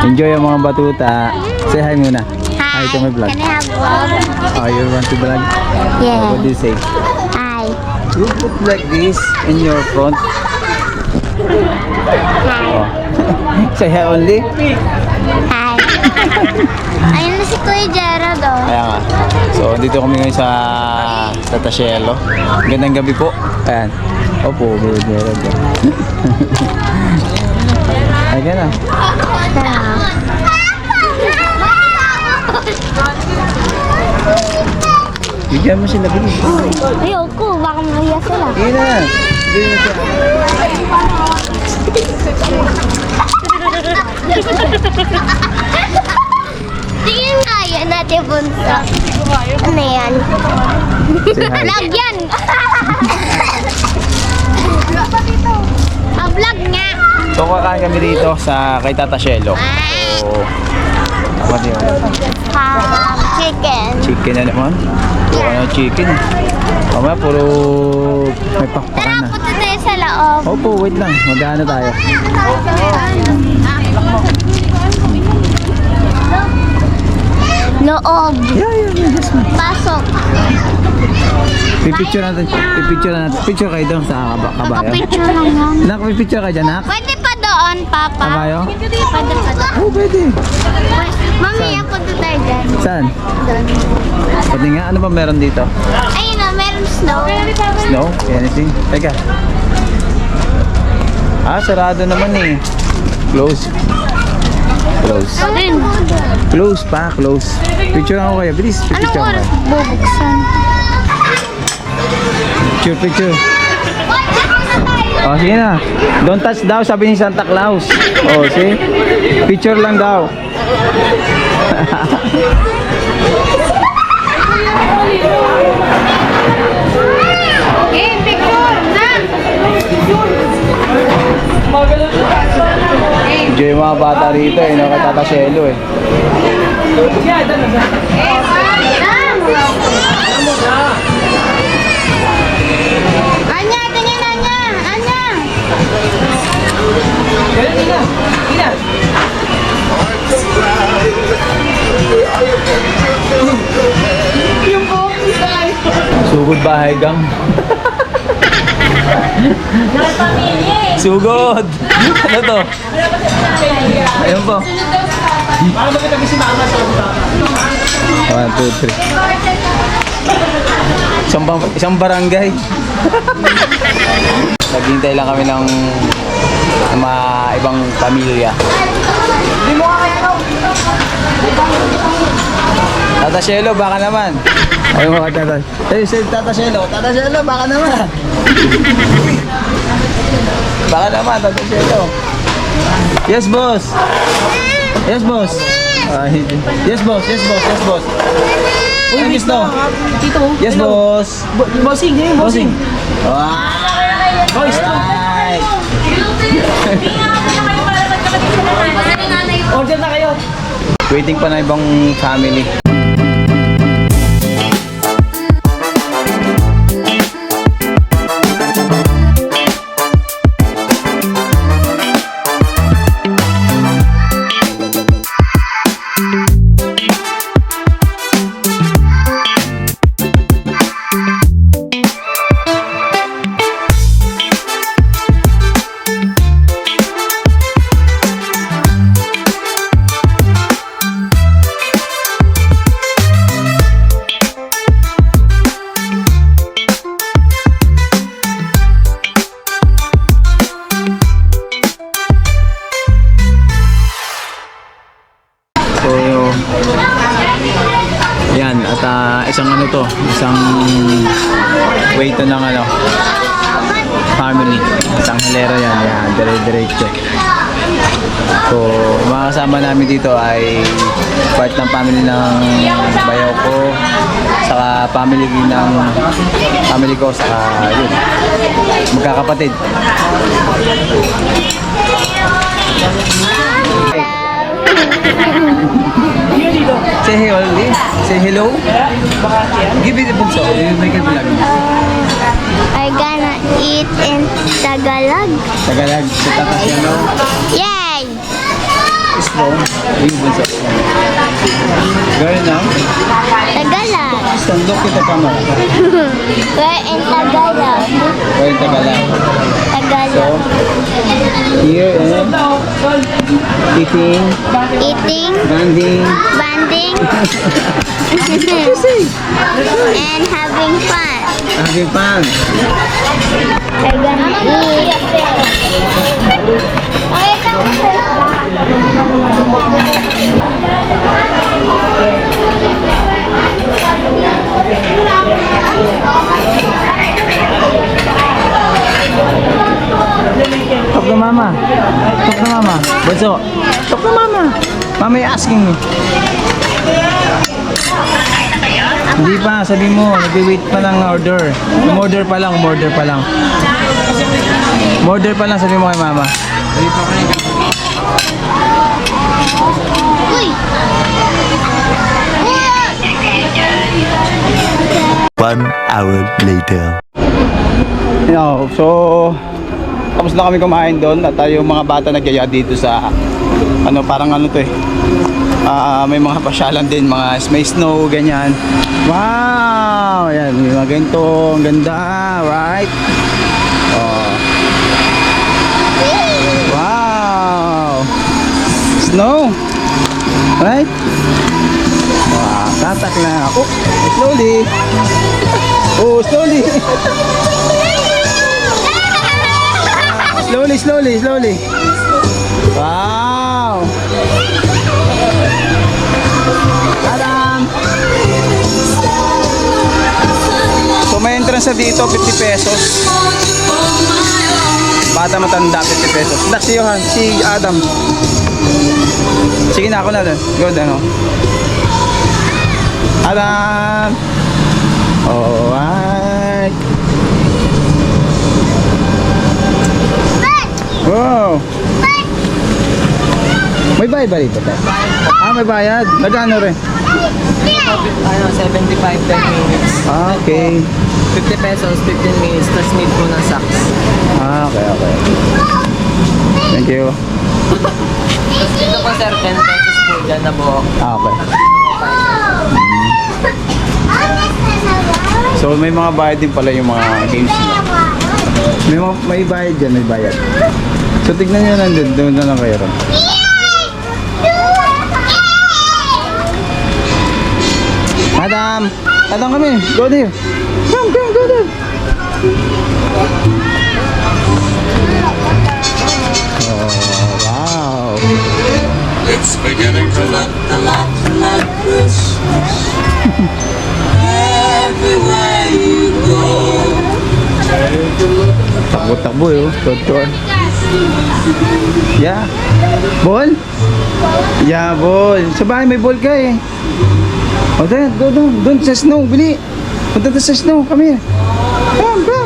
Enjoy ang mga batuta. Say hi muna. Hi to my vlog. Can I have vlog? Oh, you want to vlog? Yeah. What do you say? Hi. You put like this in your front. Hi. Oh. Say hi only? Hi. Ayun na si Kuya Gerald, oh. Kaya nga. So, dito kami ngayon sa Tatasielo. Gandang gabi po. Ayan. Opo, Kuya Gerald. Ayan na. Bigyan mo sila, bilis. Ayoko, baka mahiya sila. Sige na. Bigyan mo siya. Tingin nga yan natin punta. Ano yan? Say hi. Vlog yan! Vlog nga! So, kakain kami dito sa kay Tata Shelo. So, apa yun? Chicken. Chicken na naman. So, ano chicken? Mamaya puro may pakpakan Tara, na. punta tayo sa loob. Opo, wait lang. Mag-ano tayo? Loob. Yeah, just na. Pasok. Pipicture natin. Pipicture natin. Picture kayo doon sa kabayo. Nakapicture lang yan. Nakapipicture ka dyan, nak? Pwede pa doon, Papa. Kabayo? Pwede pa doon. Oo, pwede. Mami, punta tayo dyan. Saan? Doon. Pati nga, ano ba meron dito? Ayun na, meron snow. Snow? Anything? Teka. Ah, sarado naman eh. Close. Close. Ayun. Close pa, close. Picture ako kayo. Bilis, Anong picture oras ako. bubuksan? Picture. Oh, sige na. Don't touch daw, sabi ni Santa Claus. Oh, see? Picture lang daw. Enjoy yung mga bata rito eh, no? Kay Tata Shelo eh. Anya, tingin Anya! Anya! Sugod bahay gang. Sugod! Ano to? Ayun po. 1, 2, 3. Isang barangay. Naghintay lang kami ng mga ibang pamilya. Tata Shelo, baka naman. Ay mga tata. Say Tata Shelo, Tata Shelo, baka naman. Baka naman, Tata Shelo. Yes, boss. Yes, boss. Yes, boss. Yes, boss. Yes, boss. Uy, miss no. Tito. Yes, boss. Bossing, yun yung bossing. Boys, right. Order na kayo. Waiting pa na ibang family. So, yan, at isang ano to, isang way to ng ano, family, isang halera yan, dire-diretso. So, mga kasama namin dito ay part ng family ng bayaw ko, saka family ko, saka yun, magkakapatid. Say hey only. Say hello. Give it a bunso. You make it vlog. I gonna eat in Tagalog. Tagalog. Sa Tata Shelo. Yay! slow. Yung bunso. Girl now. Tagalog. Stand look at the camera. We're in Tagalog. Or in Tagalog. So, Tagalog. here is eating, Eating, banding, banding, and having fun. having fun. We're gonna eat. Talk to mama. Talk to mama. Bunso. Talk to mama. Mama is asking me. Hindi pa, sabi mo, nag-wait pa lang order. Umorder pa lang, umorder pa lang. Umorder pa lang, sabi mo kay mama. Uy! One hour later. So, tapos na kami kumain doon at tayo mga bata nagyaya dito sa ano, parang ano to eh. May mga pasyalan din, mga may snow, ganyan. Wow! Ayan, may mga ganito, ang ganda, right? Oh. Wow! Snow! Right? Wow, tatak na ako. Slowly! Oh, slowly! Slowly, slowly, slowly. Wow! Tadam! So may entrance na dito, 50 pesos. Bata matanda, 50 pesos. Si Johan, si Adam. Sige na, ako na doon. Good, ano? Adam! Alright. Wow! May bayad ba dito? May bayad. Nagano rin? Ano, 75 per minutes. Okay. 50 pesos, 15 minutes, tapos need po ng socks. Okay, okay. Thank you. Tapos dito po sir, 10 pesos po dyan na buo. Okay. So may mga bayad din pala yung mga games nila. May bayad dyan, may bayad. So tignan nyo lang din, doon na lang kayo ron. Madam! Madam kami! Go there! Come, come, go there! Oh, wow! It's beginning to look a lot like Christmas. Everywhere you go. Takbo-takbo yun, tour. Yeah. Ball? Yeah, ball. Sa bahay may ball ka eh. O, dad, go doon. Doon sa snow, bili. Punta doon sa snow, come here. Come, come.